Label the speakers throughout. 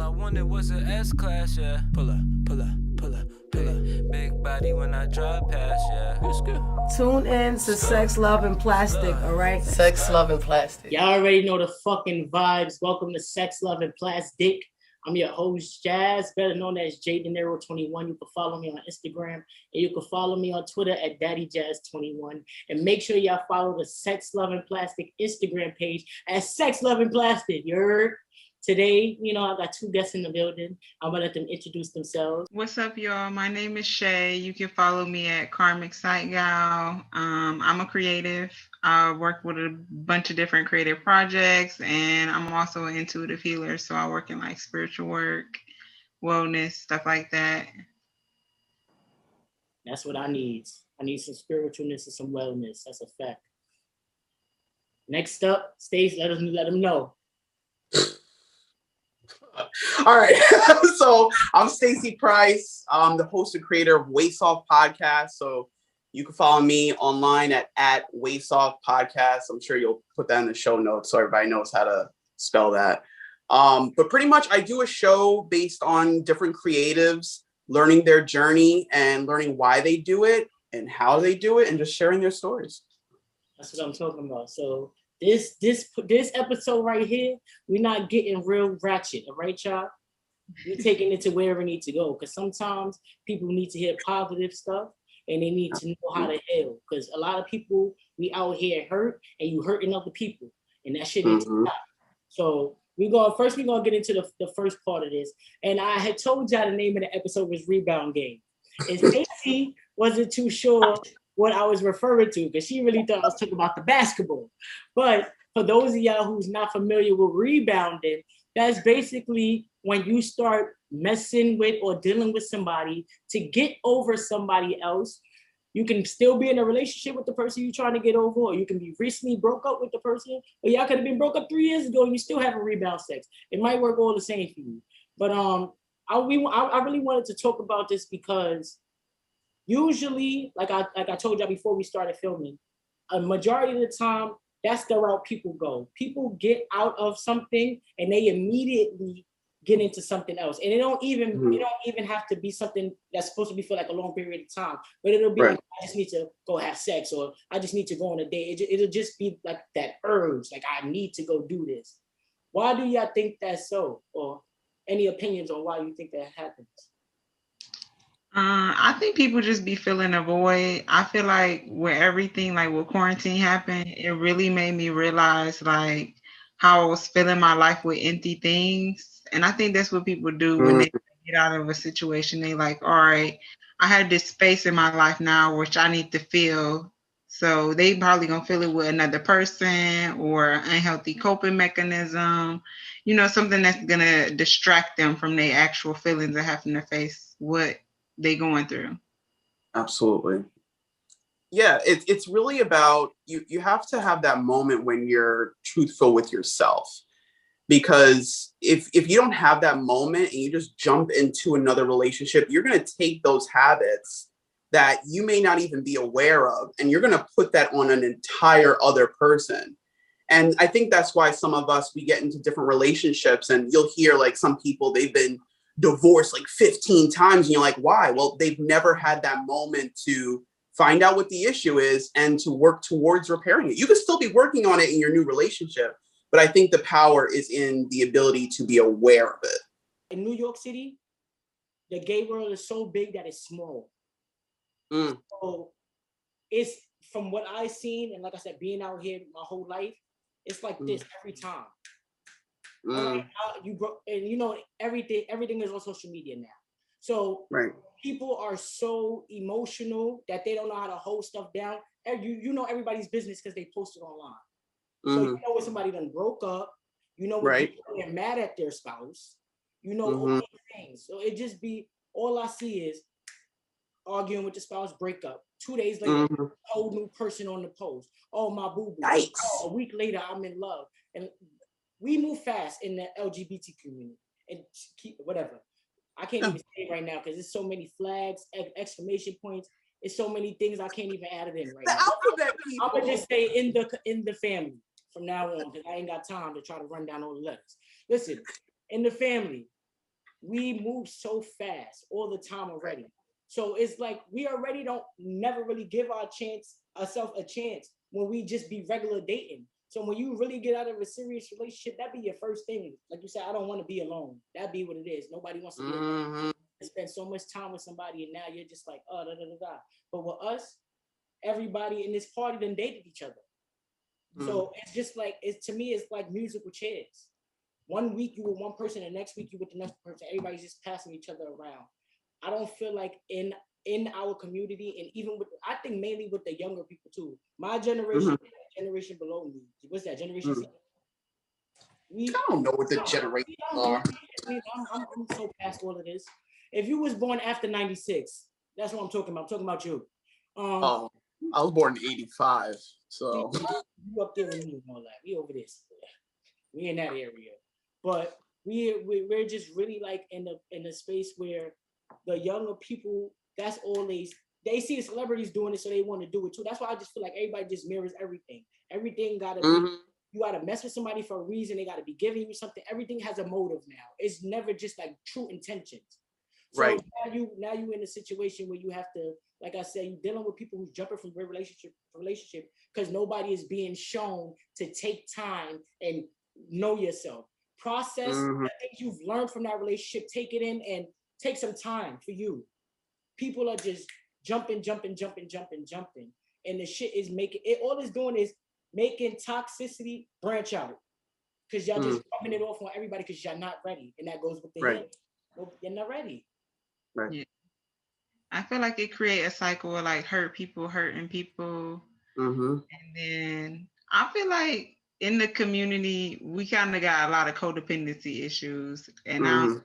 Speaker 1: I wanted was an S-Class, yeah. Pull up, pull up, pull up, pull up. Big body when I drive past, yeah.
Speaker 2: Tune in to Sex, Love, and Plastic, alright?
Speaker 3: Sex, Love, and Plastic.
Speaker 4: Y'all already know the fucking vibes. Welcome to Sex, Love, and Plasdick. I'm your host, Jazz, better known as JDenero21. You can follow me on Instagram, and you can follow me on Twitter at DaddyJazz21. And make sure y'all follow the Sex, Love, and Plastic Instagram page at Sex, Love, and Plastic. You heard? Today, I got two guests in the building. I'm gonna let them introduce themselves.
Speaker 5: What's up, y'all? My name is Shaye. You can follow me at Karmic Sight Gal. I'm a creative. I work with a bunch of different creative projects, and I'm also an intuitive healer. So I work in like spiritual work, wellness, stuff like that.
Speaker 4: That's what I need. I need some spiritualness and some wellness. That's a fact. Next up, Stacey, let them know.
Speaker 3: All right. So I'm Stacey Price. I'm the host and creator of Waist Off Podcast. So you can follow me online at Waist Off Podcast. I'm sure you'll put that in the show notes so everybody knows how to spell that. But pretty much I do a show based on different creatives, learning their journey and learning why they do it and how they do it and just sharing their stories.
Speaker 4: That's what I'm talking about. So this episode right here, we're not getting real ratchet, all right, y'all? We're taking it to wherever it needs to go, because sometimes people need to hear positive stuff and they need to know how to heal, because a lot of people, we out here hurt and you hurting other people, and that shit needs to stop. So we're gonna get into the first part of this, and I had told y'all the name of the episode was Rebound Game, and Stacey wasn't too sure what I was referring to, because she really thought I was talking about the basketball. But for those of y'all who's not familiar with rebounding, that's basically when you start messing with or dealing with somebody to get over somebody else. You can still be in a relationship with the person you're trying to get over, or you can be recently broke up with the person, or y'all could have been broke up 3 years ago and you still have a rebound sex. It might work all the same for you. But I really wanted to talk about this because usually, like I told y'all before we started filming, a majority of the time, that's the route people go. People get out of something and they immediately get into something else. And it don't even have to be something that's supposed to be for like a long period of time. But it'll be like, I just need to go have sex, or I just need to go on a date. It'll just be like that urge, like I need to go do this. Why do y'all think that's so? Or any opinions on why you think that happens?
Speaker 5: I think people just be feeling a void. I feel like with everything, like when quarantine happened, it really made me realize like how I was filling my life with empty things. And I think that's what people do when they get out of a situation. They like, all right, I have this space in my life now which I need to fill. So they probably gonna fill it with another person or unhealthy coping mechanism, something that's gonna distract them from their actual feelings of having to face what they going through.
Speaker 3: Absolutely. Yeah, it's really about you have to have that moment when you're truthful with yourself. Because if you don't have that moment and you just jump into another relationship, you're going to take those habits that you may not even be aware of, and you're going to put that on an entire other person. And I think that's why some of us, we get into different relationships, and you'll hear like some people, they've been divorced like 15 times. And you're like, why? Well, they've never had that moment to find out what the issue is and to work towards repairing it. You could still be working on it in your new relationship, but I think the power is in the ability to be aware of it.
Speaker 4: In New York City, the gay world is so big that it's small. So it's, from what I've seen, and like I said, being out here my whole life, it's like this every time. Everything is on social media now. So people are so emotional that they don't know how to hold stuff down. And you know everybody's business because they post it online. So you know when somebody done broke up, you know when they're mad at their spouse, all these things. So it just be, all I see is arguing with the spouse, breakup. 2 days later, whole new person on the post. Oh, my boo-boo.
Speaker 3: Yikes.
Speaker 4: Oh, a week later, I'm in love. And we move fast in the LGBT community. And whatever. I can't even say it right now because there's so many flags, exclamation points. It's so many things I can't even add it in right now.
Speaker 3: The alphabet people.
Speaker 4: I'm gonna just say in the family from now on, because I ain't got time to try to run down all the letters. Listen, in the family, we move so fast all the time already. So it's like we already don't never really give ourselves a chance when we just be regular dating. So when you really get out of a serious relationship, that'd be your first thing. Like you said, I don't want to be alone. That'd be what it is. Nobody wants to be alone. Spend so much time with somebody, and now you're just like, oh, da da da da. But with us, everybody in this party then dated each other. So it's just like to me, it's like musical chairs. 1 week you with one person, the next week you with the next person. Everybody's just passing each other around. I don't feel like in our community, and even with, I think mainly with the younger people too. My generation, generation below me. What's that generation?
Speaker 3: I don't know what the generations are.
Speaker 4: I'm so past all of this. If you was born after 96, that's what I'm talking about. I'm talking about you.
Speaker 3: I was born in 85, so
Speaker 4: you up there with me and all that. We over this. We in that area. But we're just really like in a space where the younger people, that's all they see the celebrities doing it, so they want to do it too. That's why I just feel like everybody just mirrors everything. Everything gotta be, you gotta mess with somebody for a reason. They gotta be giving you something. Everything has a motive now. It's never just like true intentions. So
Speaker 3: right.
Speaker 4: now you in a situation where you have to, like I said, you're dealing with people who's jumping from relationship to relationship because nobody is being shown to take time and know yourself. Process the things you've learned from that relationship, take it in and take some time for you. People are just jumping. And the shit is making it, all it's doing is making toxicity branch out. Because y'all just rubbing it off on everybody because y'all not ready. And that goes with the
Speaker 3: right.
Speaker 4: You're not ready.
Speaker 3: Right.
Speaker 5: Yeah. I feel like it creates a cycle of like hurt people hurting people. And then I feel like in the community, we kind of got a lot of codependency issues. And I don't think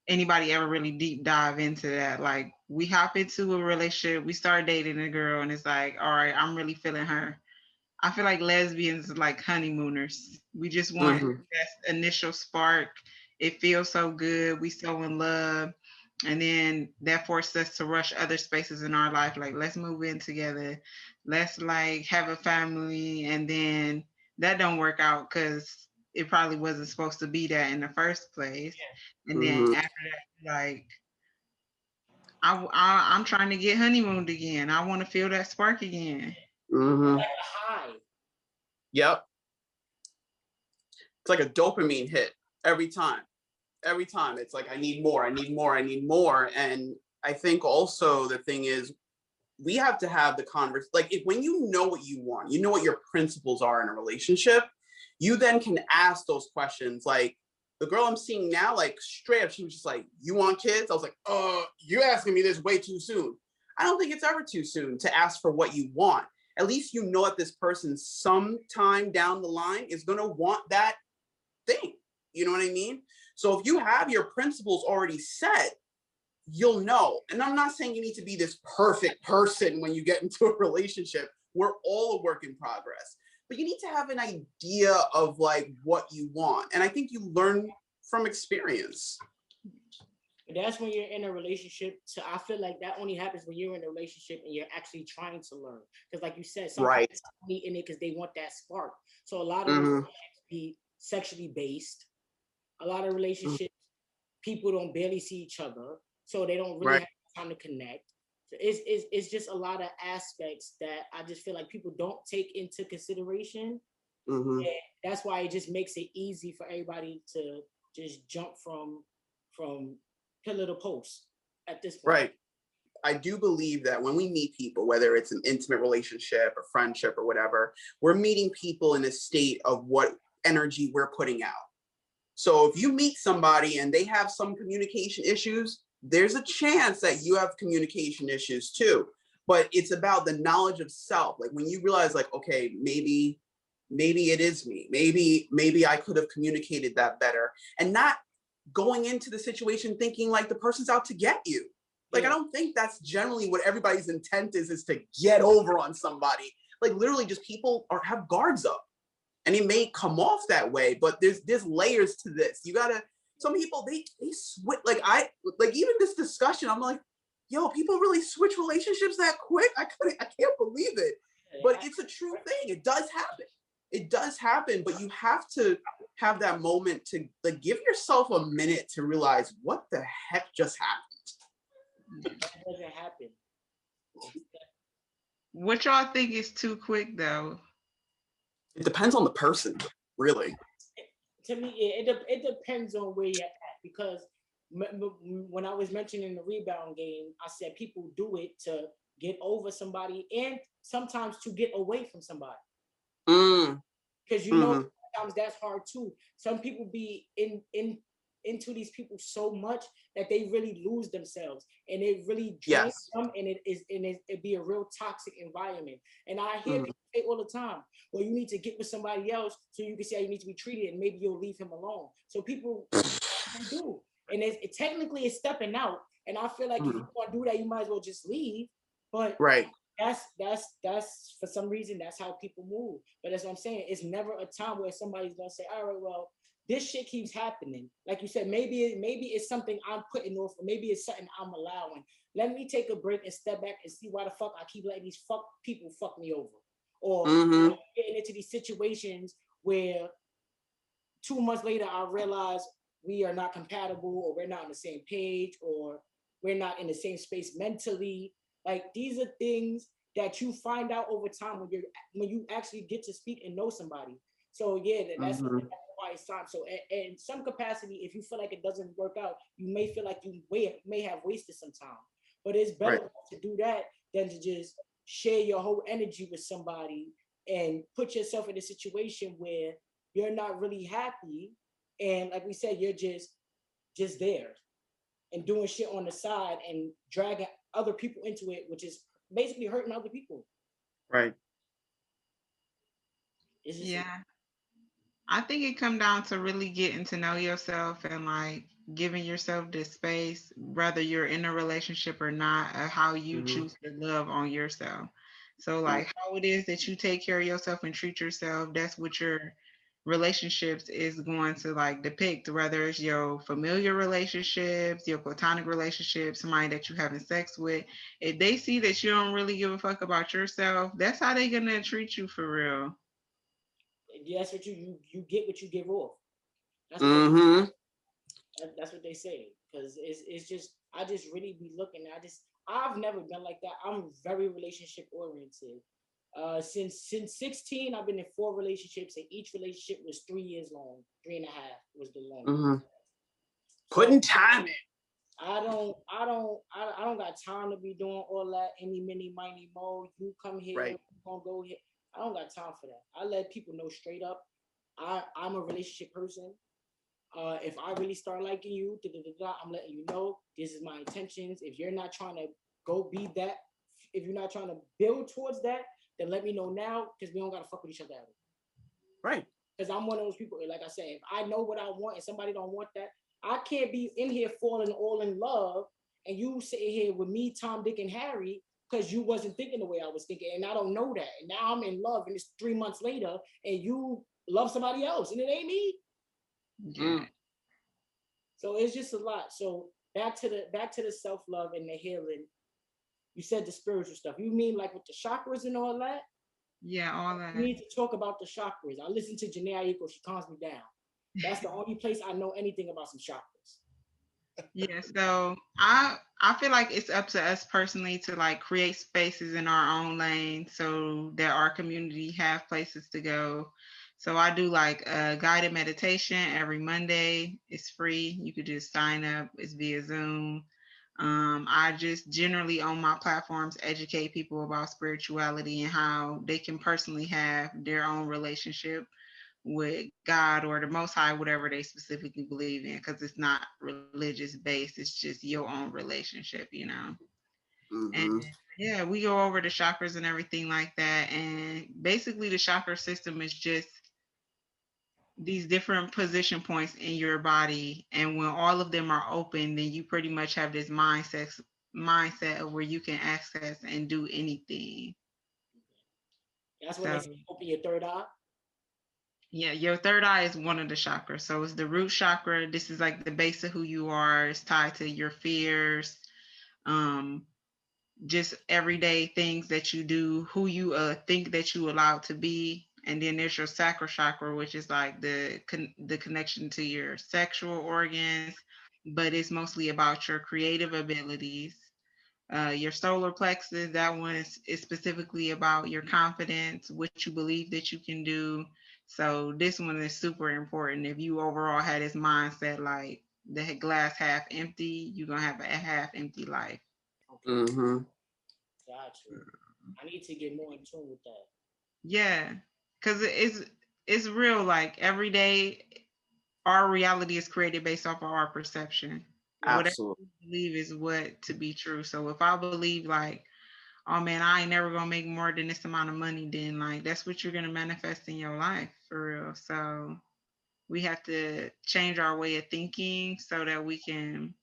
Speaker 5: anybody ever really deep dive into that. Like we hop into a relationship, we start dating a girl, and it's like, all right, I'm really feeling her. I feel like lesbians are like honeymooners. We just want that initial spark. It feels so good. We so in love. And then that forced us to rush other spaces in our life. Like, let's move in together. Let's like have a family. And then that don't work out because it probably wasn't supposed to be that in the first place. And then after that, like, I'm trying to get honeymooned again. I want to feel that spark again.
Speaker 4: Like a high.
Speaker 3: Yep. It's like a dopamine hit every time. Every time. It's like, I need more. And I think also the thing is, we have to have the conversation. Like, when you know what you want, you know what your principles are in a relationship, you then can ask those questions. Like, the girl I'm seeing now, like, straight up, she was just like, you want kids? I was like, you're asking me this way too soon. I don't think it's ever too soon to ask for what you want. At least you know that this person sometime down the line is going to want that thing. You know what I mean? So if you have your principles already set, you'll know. And I'm not saying you need to be this perfect person when you get into a relationship. We're all a work in progress. But you need to have an idea of like what you want. And I think you learn from experience.
Speaker 4: That's when you're in a relationship. So I feel like that only happens when you're in a relationship and you're actually trying to learn. Because like you said, some people meet in it because they want that spark. So a lot of relationships be sexually based. A lot of relationships, people don't barely see each other. So they don't really have time to connect. So it's just a lot of aspects that I just feel like people don't take into consideration. And that's why it just makes it easy for everybody to just jump from pillar to post at this point.
Speaker 3: Right. I do believe that when we meet people, whether it's an intimate relationship or friendship or whatever, we're meeting people in a state of what energy we're putting out. So if you meet somebody and they have some communication issues, there's a chance that you have communication issues too. But it's about the knowledge of self. Like when you realize like, okay, maybe it is me. Maybe I could have communicated that better, and not going into the situation thinking like the person's out to get you. Like, I don't think that's generally what everybody's intent is to get over on somebody. Like literally just people have guards up. And it may come off that way, but there's layers to this. You gotta, some people, they switch, like even this discussion, I'm like, yo, people really switch relationships that quick? I can't believe it. But it's a true thing. It does happen. It does happen, but you have to have that moment to like give yourself a minute to realize what the heck just happened.
Speaker 4: That doesn't happen.
Speaker 5: What y'all think is too quick though?
Speaker 3: It depends on the person, really.
Speaker 4: To me, it depends on where you're at, because when I was mentioning the rebound game, I said people do it to get over somebody and sometimes to get away from somebody. Because you know sometimes that's hard too. Some people be into these people so much that they really lose themselves, and it really drains them, and it be a real toxic environment. And I hear people say all the time, well, you need to get with somebody else so you can see how you need to be treated, and maybe you'll leave him alone. So people do, and technically it's stepping out. And I feel like if you want to do that, you might as well just leave. But that's for some reason that's how people move. But that's what I'm saying. It's never a time where somebody's gonna say, all right, well, this shit keeps happening. Like you said, maybe it's something I'm putting off, or maybe it's something I'm allowing. Let me take a break and step back and see why the fuck I keep letting these people fuck me over. Or getting into these situations where 2 months later I realize we are not compatible, or we're not on the same page, or we're not in the same space mentally. Like, these are things that you find out over time when you actually get to speak and know somebody. So yeah, that's why it's time. So in some capacity, if you feel like it doesn't work out, you may feel like you may have wasted some time. But it's better to do that than to just share your whole energy with somebody and put yourself in a situation where you're not really happy. And like we said, you're just there and doing shit on the side and dragging other people into it, which is basically hurting other people.
Speaker 3: Right.
Speaker 5: Yeah. I think it come down to really getting to know yourself and like giving yourself this space, whether you're in a relationship or not, how you choose to love on yourself. So like how it is that you take care of yourself and treat yourself, that's what your relationships is going to like depict, whether it's your familiar relationships, your platonic relationships, somebody that you're having sex with. If they see that you don't really give a fuck about yourself, that's how they're gonna treat you for real.
Speaker 4: That's what you get what you give off. That's that's what they say. Because it's just, I just really be looking. I've never been like that. I'm very relationship oriented. Since 16, I've been in 4 relationships, and each relationship was 3 years long. 3.5 was the longest.
Speaker 3: Putting time in.
Speaker 4: I don't got time to be doing all that any mini miny mo. You come here, you gonna go here. I don't got time for that. I let people know straight up. I'm a relationship person. If I really start liking you, I'm letting you know this is my intentions. If you're not trying to go be that, if you're not trying to build towards that, then let me know now, because we don't gotta fuck with each other.
Speaker 3: Right.
Speaker 4: Because I'm one of those people, like I said, if I know what I want and somebody don't want that, I can't be in here falling all in love and you sitting here with me, Tom, Dick, and Harry, because you wasn't thinking the way I was thinking, and I don't know that. And now I'm in love, and it's 3 months later, and you love somebody else, and it ain't me. So it's just a lot. So back to the self-love and the healing. You said the spiritual stuff. You mean like with the chakras and all that?
Speaker 5: Yeah, all that.
Speaker 4: We need to talk about the chakras. I listen to Janae Aiko. She calms me down. That's the only place I know anything about some chakras.
Speaker 5: Yeah, so I feel like it's up to us personally to like create spaces in our own lane so that our community have places to go. So I do like a guided meditation every Monday. It's free. You could just sign up. It's via Zoom. I just generally on my platforms educate people about spirituality and how they can personally have their own relationship with God or the Most High, whatever they specifically believe in, because it's not religious based. It's just your own relationship, you know. And yeah, we go over the chakras and everything like that. And basically, the chakra system is just these different position points in your body. And when all of them are open, then you pretty much have this mindset of where you can access and do anything.
Speaker 4: That's when they say open your third eye.
Speaker 5: Yeah, your third eye is one of the chakras. So it's the root chakra. This is like the base of who you are. It's tied to your fears, just everyday things that you do, who you think that you allowed to be, And then there's your sacral chakra, which is like the connection to your sexual organs, but it's mostly about your creative abilities. Your solar plexus, that one is specifically about your confidence, what you believe that you can do. So this one is super important. If you overall had this mindset like the glass half empty, you're gonna have a half empty life.
Speaker 4: Okay.
Speaker 3: Mm-hmm.
Speaker 4: Gotcha. I need to get more in tune with that.
Speaker 5: Yeah, because it's real. Like every day, our reality is created based off of our perception. Whatever
Speaker 3: Absolutely.
Speaker 5: we believe is what to be true. So if I believe like, oh man, I ain't never gonna make more than this amount of money, then like that's what you're gonna manifest in your life for real. So we have to change our way of thinking so that we can,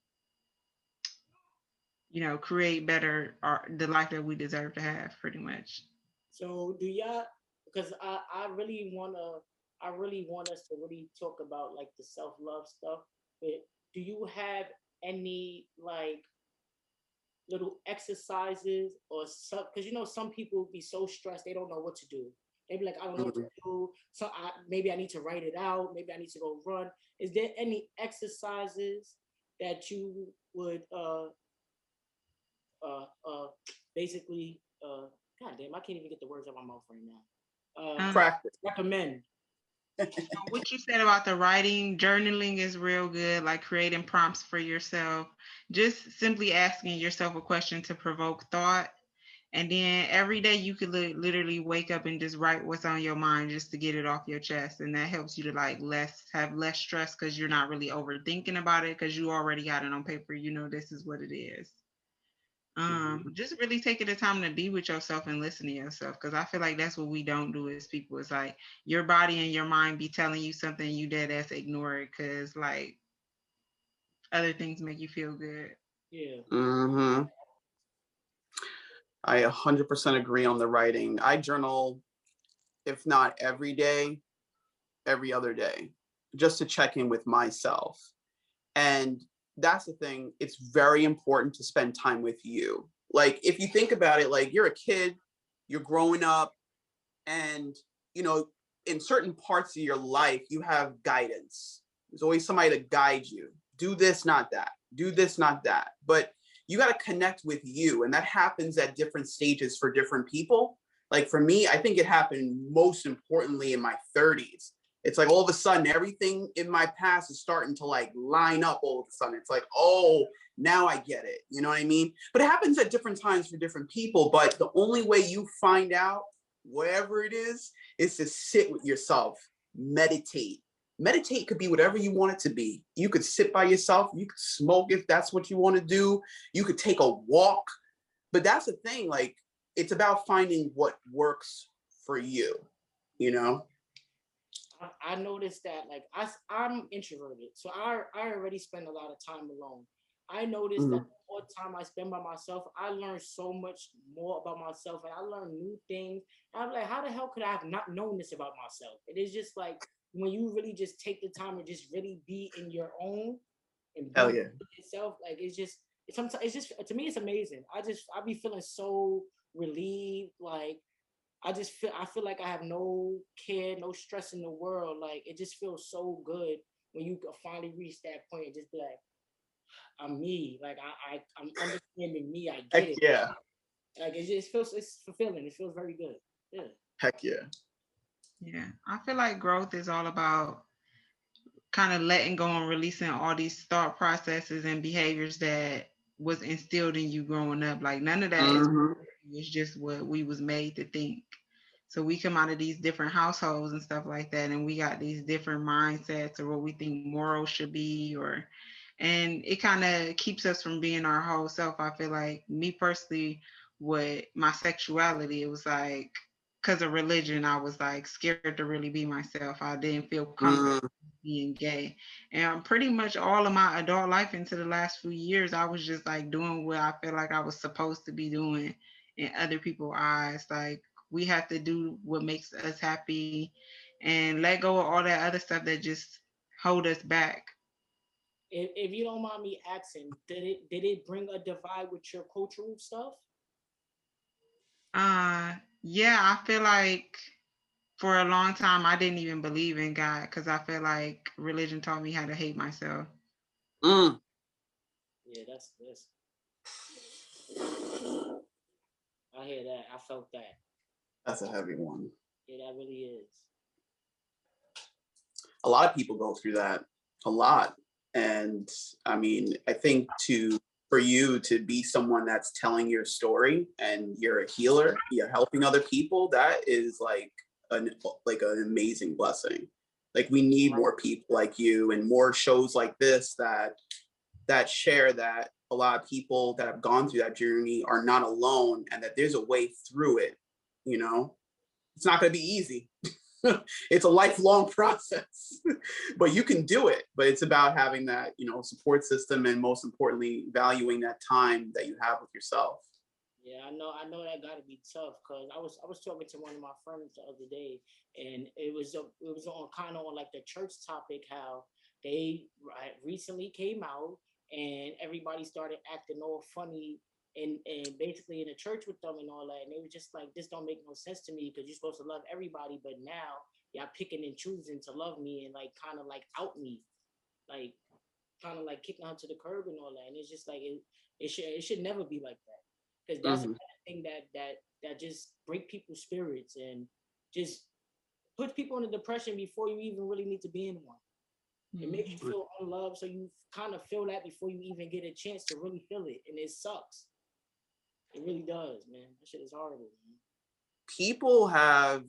Speaker 5: create better the life that we deserve to have, pretty much.
Speaker 4: So do y'all? Because I really want us to really talk about like the self-love stuff. But do you have any like little exercises or some? Because some people be so stressed they don't know what to do. They be like, I don't know what to do. So maybe I need to write it out. Maybe I need to go run. Is there any exercises that you would basically God damn, I can't even get the words out of my mouth right now.
Speaker 5: Um,
Speaker 3: Practice.
Speaker 4: Recommend.
Speaker 5: what you said about the writing, journaling is real good, like creating prompts for yourself, just simply asking yourself a question to provoke thought. And then every day you could literally wake up and just write what's on your mind just to get it off your chest. And that helps you to like have less stress because you're not really overthinking about it because you already got it on paper. You know, this is what it is. Just really taking the time to be with yourself and listen to yourself, because I feel like that's what we don't do as people. It's like your body and your mind be telling you something, you dead ass ignore it because like other things make you feel good.
Speaker 4: Yeah.
Speaker 3: Mm-hmm. I 100% agree on the writing. I journal, if not every day, every other day, just to check in with myself. And that's the thing. It's very important to spend time with you. Like, if you think about it, like you're a kid, you're growing up, and, in certain parts of your life, you have guidance. There's always somebody to guide you. Do this, not that. Do this, not that. But you got to connect with you. And that happens at different stages for different people. Like for me, I think it happened most importantly in my 30s. It's like all of a sudden everything in my past is starting to like line up all of a sudden. It's like, oh, now I get it. You know what I mean? But it happens at different times for different people. But the only way you find out whatever it is to sit with yourself, meditate. Meditate could be whatever you want it to be. You could sit by yourself. You could smoke if that's what you want to do. You could take a walk. But that's the thing. Like, it's about finding what works for you, you know?
Speaker 4: I noticed that like I'm introverted, so I already spend a lot of time alone. I noticed that the more time I spend by myself, I learn so much more about myself, and I learn new things. And I'm like, how the hell could I have not known this about myself? It is just like when you really just take the time and just really be in your own and be
Speaker 3: Hell yeah.
Speaker 4: yourself. Like it's sometimes it's just to me it's amazing. I be feeling so relieved, like I feel like I have no care, no stress in the world. Like it just feels so good when you finally reach that point and just be like, I'm me. Like I'm understanding me. I get
Speaker 3: Heck
Speaker 4: it.
Speaker 3: yeah.
Speaker 4: Like it just feels it's fulfilling. It feels very good. Yeah.
Speaker 3: Heck yeah.
Speaker 5: Yeah, I feel like growth is all about kind of letting go and releasing all these thought processes and behaviors that was instilled in you growing up. Like none of that is
Speaker 3: Mm-hmm.
Speaker 5: it's just what we was made to think. So we come out of these different households and stuff like that, and we got these different mindsets of what we think morals should be, and it kind of keeps us from being our whole self. I feel like me personally, with my sexuality, it was like because of religion, I was like scared to really be myself. I didn't feel comfortable being gay, and pretty much all of my adult life into the last few years, I was just like doing what I feel like I was supposed to be doing in other people's eyes. Like we have to do what makes us happy and let go of all that other stuff that just hold us back.
Speaker 4: If you don't mind me asking, did it bring a divide with your cultural stuff?
Speaker 5: Yeah, I feel like for a long time, I didn't even believe in God because I feel like religion taught me how to hate myself.
Speaker 3: Mm.
Speaker 4: Yeah, that's. I hear that. I felt that.
Speaker 3: That's a heavy one.
Speaker 4: Yeah, that really is.
Speaker 3: A lot of people go through that, a lot. And I mean, I think for you to be someone that's telling your story and you're a healer, you're helping other people, that is like an amazing blessing. Like we need more people like you and more shows like this that share that a lot of people that have gone through that journey are not alone and that there's a way through it. You know, it's not going to be easy. It's a lifelong process, but you can do it. But it's about having that, support system, and most importantly, valuing that time that you have with yourself.
Speaker 4: Yeah, I know that got to be tough, because I was talking to one of my friends the other day, and it was on kind of on like the church topic, how they recently came out and everybody started acting all funny and basically in the church with them and all that, and they were just like, this don't make no sense to me, because you're supposed to love everybody, but now y'all picking and choosing to love me and like kind of like out me, like kind of like kicking out to the curb and all that, and it's just like it should never be like that, because that's
Speaker 3: Mhm.
Speaker 4: a thing that just break people's spirits and just puts people in a depression before you even really need to be in one. It makes you feel unloved, so you kind of feel that before you even get a chance to really feel it, and it sucks. It really does, man. That shit is horrible, man.
Speaker 3: People have,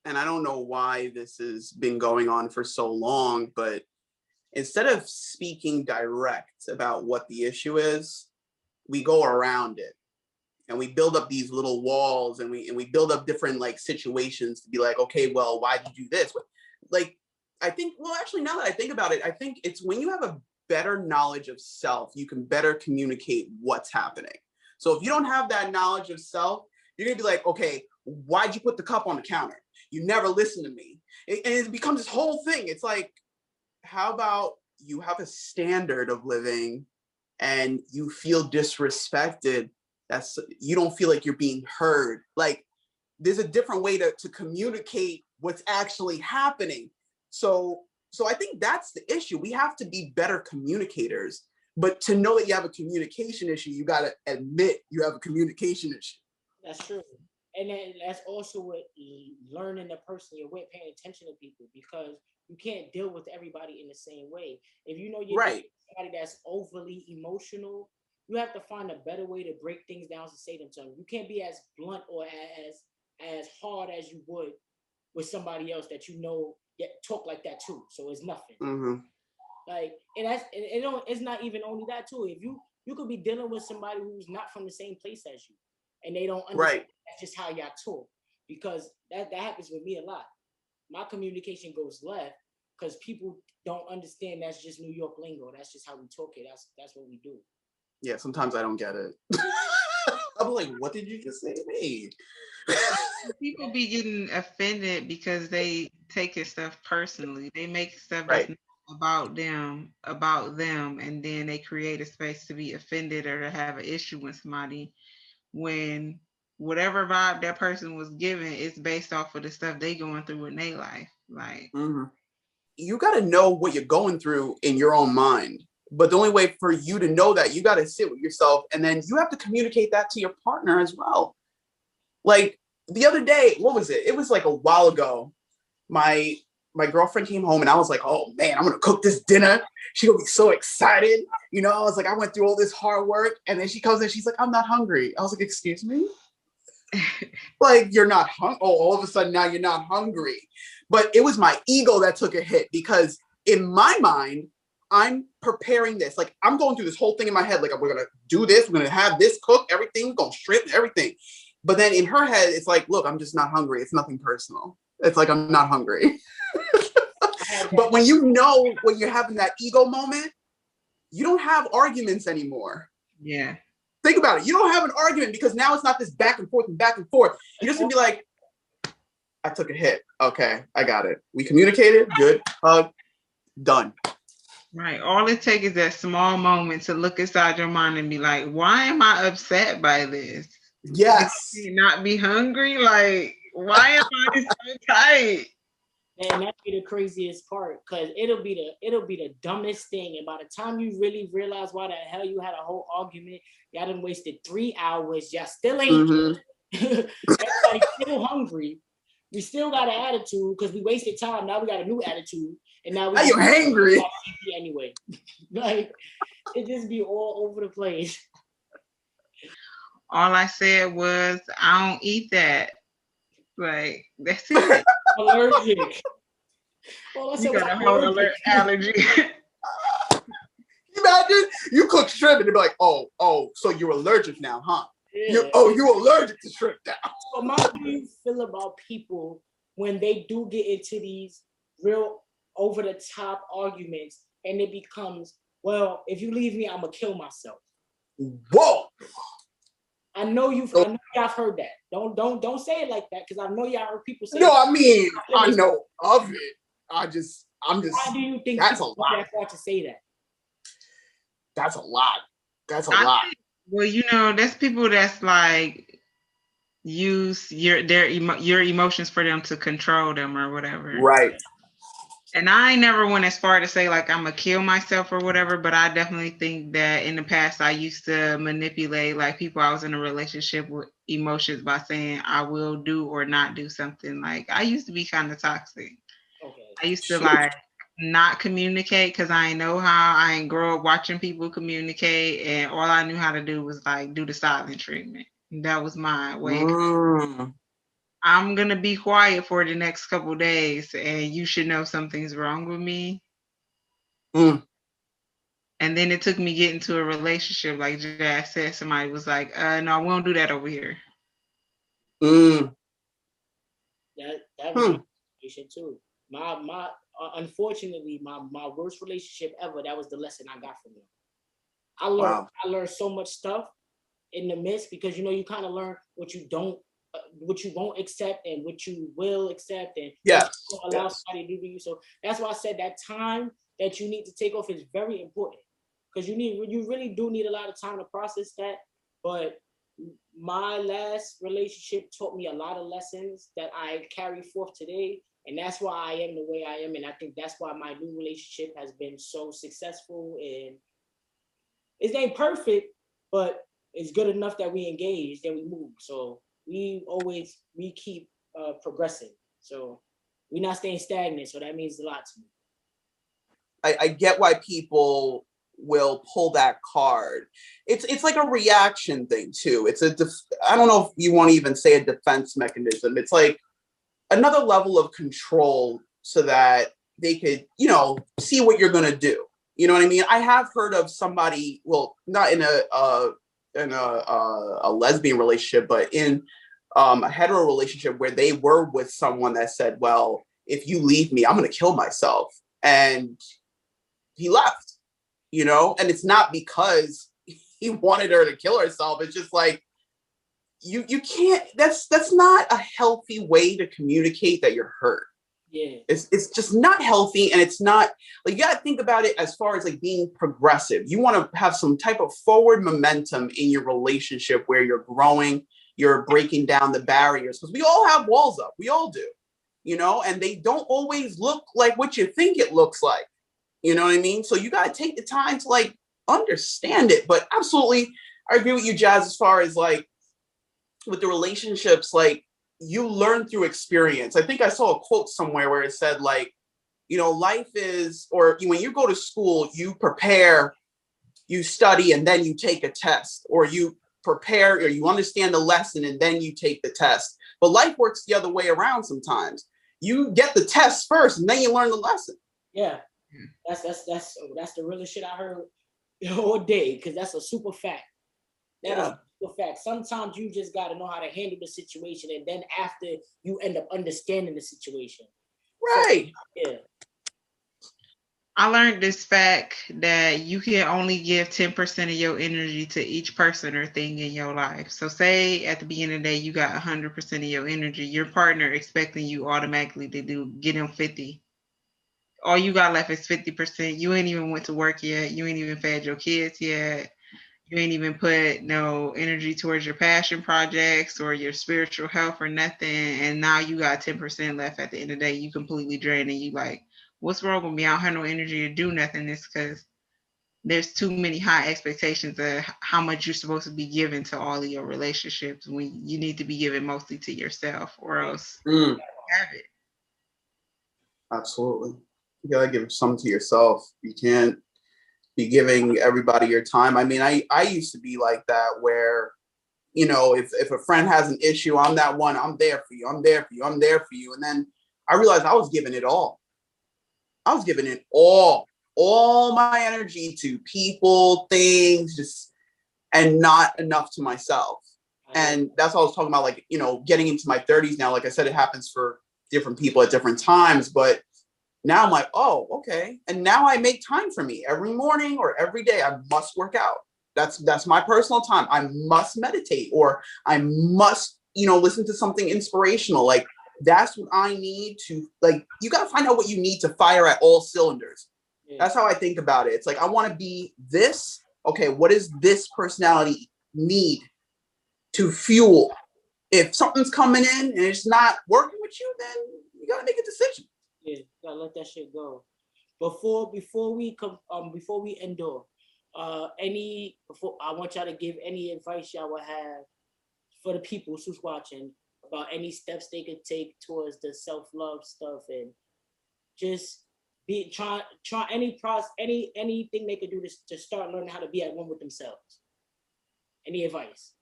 Speaker 3: and I don't know why this has been going on for so long, but instead of speaking direct about what the issue is, we go around it and we build up these little walls, and we build up different like situations to be like, okay, well, why did you do this? Like, I think, well, actually, now that I think about it, I think it's when you have a better knowledge of self, you can better communicate what's happening. So if you don't have that knowledge of self, you're gonna be like, okay, why'd you put the cup on the counter? You never listen to me. And it becomes this whole thing. It's like, how about you have a standard of living and you feel disrespected? You don't feel like you're being heard. Like, there's a different way to communicate what's actually happening. So I think that's the issue. We have to be better communicators. But to know that you have a communication issue, you got to admit you have a communication issue.
Speaker 4: That's true. And then that's also what learning the person you're with, paying attention to people, because you can't deal with everybody in the same way. If you know you're
Speaker 3: Right.
Speaker 4: somebody that's overly emotional, you have to find a better way to break things down to say them to them. You can't be as blunt or as hard as you would with somebody else that you know talk like that too. So it's nothing.
Speaker 3: Mm-hmm.
Speaker 4: Like, and that's it's not even only that too. If you could be dealing with somebody who's not from the same place as you, and they don't understand.
Speaker 3: Right.
Speaker 4: That's just how y'all talk, because that happens with me a lot. My communication goes left because people don't understand. That's just New York lingo. That's just how we talk it. That's what we do.
Speaker 3: Yeah, sometimes I don't get it. I'm like, what did you just say to me?
Speaker 5: People be getting offended because they take his stuff personally. They make stuff
Speaker 3: Right.
Speaker 5: that's about them, and then they create a space to be offended or to have an issue with somebody, when whatever vibe that person was given is based off of the stuff they going through in their life. Like,
Speaker 3: you got to know what you're going through in your own mind. But the only way for you to know that, you got to sit with yourself, and then you have to communicate that to your partner as well. Like the other day, what was it? It was like a while ago. My girlfriend came home and I was like, oh man, I'm going to cook this dinner. She's going to be so excited. I was like, I went through all this hard work. And then she comes in, she's like, I'm not hungry. I was like, excuse me? Like, you're not hungry. Oh, all of a sudden now you're not hungry. But it was my ego that took a hit, because in my mind, I'm preparing this. Like, I'm going through this whole thing in my head. Like, we're going to do this. We're going to have this cook, everything, going straight and everything. But then in her head, it's like, look, I'm just not hungry. It's nothing personal. It's like, I'm not hungry. But when when you're having that ego moment, you don't have arguments anymore.
Speaker 5: yeah.
Speaker 3: Think about it. You don't have an argument, because now it's not this back and forth and back and forth. You're just gonna be like, I took a hit. Okay, I got it. We communicated. Good. Done.
Speaker 5: Right. All it takes is that small moment to look inside your mind and be like, why am I upset by this?
Speaker 3: Yes.
Speaker 5: Not be hungry? Like, Why am I so tight?
Speaker 4: And that'd be the craziest part, because it'll be the dumbest thing. And by the time you really realize why the hell you had a whole argument, y'all done wasted 3 hours. Y'all still ain't. Everybody's still hungry. We still got an attitude because we wasted time. Now we got a new attitude, and now
Speaker 3: you hangry
Speaker 4: anyway. Like it just be all over the place.
Speaker 5: All I said was, I don't eat that. Like, that's it.
Speaker 4: Allergic. Well,
Speaker 5: You got a whole allergy.
Speaker 3: Imagine you cook shrimp and they'd be like, oh, so you're allergic now, huh?
Speaker 4: Yeah.
Speaker 3: You're allergic to shrimp now.
Speaker 4: So how do you feel about people when they do get into these real over the top arguments and it becomes, well, if you leave me, I'm gonna kill myself.
Speaker 3: Whoa.
Speaker 4: I know y'all heard that. Don't say it like that, because I know y'all heard people say.
Speaker 3: No, I mean, I know of it. I'm just.
Speaker 4: Why do you think
Speaker 3: that's a lot?
Speaker 4: That far to say that?
Speaker 3: That's a lot. That's a lot.
Speaker 5: Well, there's people that's like use your emotions for them to control them or whatever.
Speaker 3: Right.
Speaker 5: And I never went as far to say like I'm gonna kill myself or whatever, but I definitely think that in the past I used to manipulate like people I was in a relationship with emotions by saying I will do or not do something. Like I used to be kind of toxic.
Speaker 4: Okay.
Speaker 5: I used to like not communicate because I ain't know how. I ain't grow up watching people communicate, and all I knew how to do was like do the silent treatment. That was my way. I'm gonna be quiet for the next couple days, and you should know something's wrong with me. And then it took me getting to a relationship, like Jazz said. Somebody was like, "No, we won't do that over here."
Speaker 4: That was my situation too. My unfortunately, my worst relationship ever. That was the lesson I got from them. I learned so much stuff in the midst, because you kind of learn what you won't accept and what you will accept, and allow somebody to do to you. So that's why I said that time that you need to take off is very important, because you really do need a lot of time to process that. But my last relationship taught me a lot of lessons that I carry forth today, and that's why I am the way I am. And I think that's why my new relationship has been so successful. And it ain't perfect, but it's good enough that we engaged and we move. So we keep progressing. So we're not staying stagnant. So that means a lot to me.
Speaker 3: I get why people will pull that card. It's like a reaction thing too. It's I don't know if you want to even say a defense mechanism. It's like another level of control so that they could, see what you're going to do. You know what I mean? I have heard of somebody, well, not in a lesbian relationship, but in a hetero relationship where they were with someone that said, well, if you leave me, I'm going to kill myself. And he left, and it's not because he wanted her to kill herself. It's just like, you can't, that's not a healthy way to communicate that you're hurt.
Speaker 4: Yeah.
Speaker 3: It's just not healthy. And it's not like, you got to think about it as far as like being progressive. You want to have some type of forward momentum in your relationship where you're growing, you're breaking down the barriers, because we all have walls up. We all do, and they don't always look like what you think it looks like. You know what I mean? So you got to take the time to like understand it. But absolutely, I agree with you, Jazz, as far as like with the relationships, like you learn through experience. I think I saw a quote somewhere where it said like, life is, or when you go to school, you prepare, you study, and then you take a test, or you prepare, or you understand the lesson, and then you take the test. But life works the other way around sometimes. You get the test first, and then you learn the lesson.
Speaker 4: Yeah. That's the realest shit I heard all day, because that's a super fact. That is a super fact. Sometimes you just got to know how to handle the situation, and then after you end up understanding the situation.
Speaker 3: Right.
Speaker 4: So, yeah.
Speaker 5: I learned this fact that you can only give 10% of your energy to each person or thing in your life. So say at the beginning of the day, you got 100% of your energy, your partner expecting you automatically to get them 50. All you got left is 50%. You ain't even went to work yet. You ain't even fed your kids yet. You ain't even put no energy towards your passion projects or your spiritual health or nothing. And now you got 10% left at the end of the day. You completely drained and you like, what's wrong with me? I don't have no energy to do nothing. It's because there's too many high expectations of how much you're supposed to be giving to all of your relationships when you need to be giving mostly to yourself or else you don't have it.
Speaker 3: Absolutely. You gotta give some to yourself. You can't be giving everybody your time. I mean, I used to be like that where, you know, if a friend has an issue, I'm that one. I'm there for you. I'm there for you. I'm there for you. And then I realized I was giving it all. I was giving it all my energy to people, things, just, and not enough to myself. And that's what I was talking about, like, you know, getting into my 30s now. Like I said, it happens for different people at different times, but now I'm like, oh, okay. And now I make time for me every morning or every day. I must work out. That's my personal time. I must meditate or I must, you know, listen to something inspirational. Like that's what I need to, like, you got to find out what you need to fire at all cylinders. Yeah. That's how I think about it. It's like, I want to be this. Okay, what does this personality need to fuel? If something's coming in and it's not working with you, then you got to make a decision.
Speaker 4: Yeah, gotta let that shit go. Before we end off, I want y'all to give any advice y'all would have for the people who's watching about any steps they could take towards the self-love stuff and just try anything they could do to start learning how to be at one with themselves. Any advice?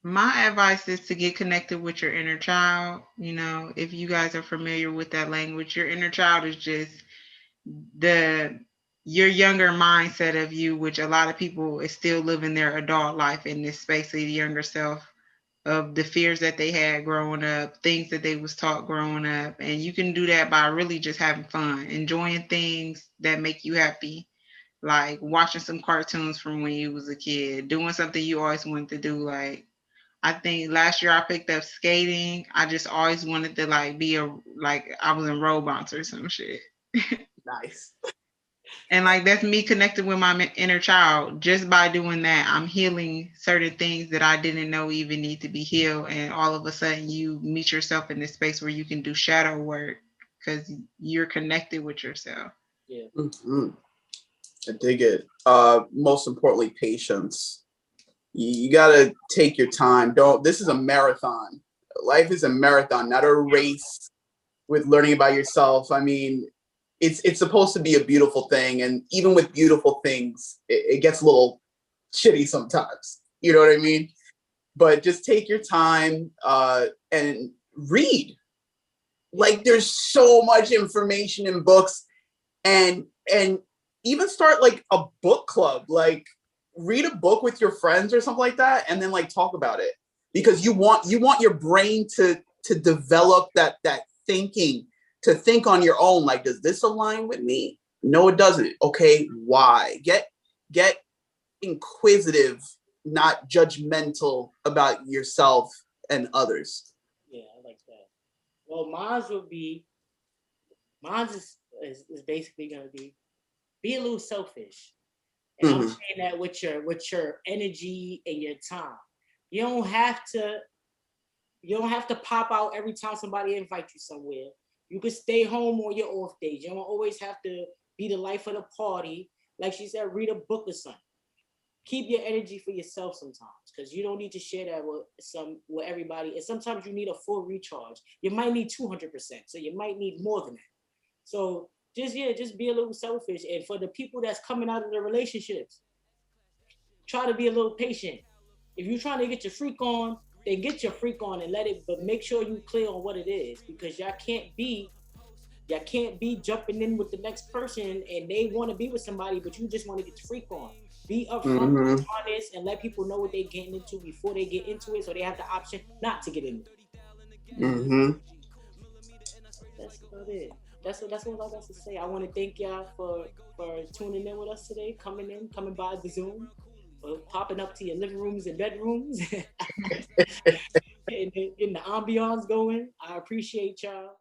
Speaker 5: My advice is to get connected with your inner child. You know, if you guys are familiar with that language, your inner child is just your younger mindset of you, which a lot of people is still living their adult life in this space of the younger self, of the fears that they had growing up, things that they was taught growing up. And you can do that by really just having fun, enjoying things that make you happy, like watching some cartoons from when you was a kid, doing something you always wanted to do. Like, I think last year I picked up skating. I just always wanted to like I was in road bounce or some shit.
Speaker 3: Nice.
Speaker 5: And like that's me connected with my inner child. Just by doing that, I'm healing certain things that I didn't know even need to be healed. And all of a sudden you meet yourself in this space where you can do shadow work because you're connected with yourself.
Speaker 4: Yeah.
Speaker 3: Mm-hmm. I dig it. Most importantly, patience. You got to take your time. This is a marathon. Life is a marathon, not a race with learning about yourself. I mean, it's supposed to be a beautiful thing. And even with beautiful things, it gets a little shitty sometimes. You know what I mean? But just take your time and read. Like there's so much information in books and even start like a book club, like read a book with your friends or something like that, and then like talk about it because you want your brain to develop that thinking, to think on your own. Like, does this align with me? No, it doesn't. Okay, why? Get inquisitive, not judgmental about yourself and others.
Speaker 4: Yeah, I like that. Well, mine is basically gonna be a little selfish. And I'm saying that with your energy and your time. You don't have to pop out every time somebody invites you somewhere. You can stay home on your off days. You don't always have to be the life of the party. Like she said, read a book or something. Keep your energy for yourself sometimes, because you don't need to share that with everybody. And sometimes you need a full recharge. You might need 200%, so you might need more than that. So just be a little selfish. And for the people that's coming out of the relationships, try to be a little patient. If you're trying to get your freak on, then get your freak on and let it, but make sure you clear on what it is, because y'all can't be jumping in with the next person and they want to be with somebody, but you just want to get your freak on. Be upfront, honest, and let people know what they're getting into before they get into it, so they have the option not to get into it. That's about it. That's what I got to say. I want to thank y'all for tuning in with us today, coming by the Zoom, or popping up to your living rooms and bedrooms, getting the ambiance going. I appreciate y'all.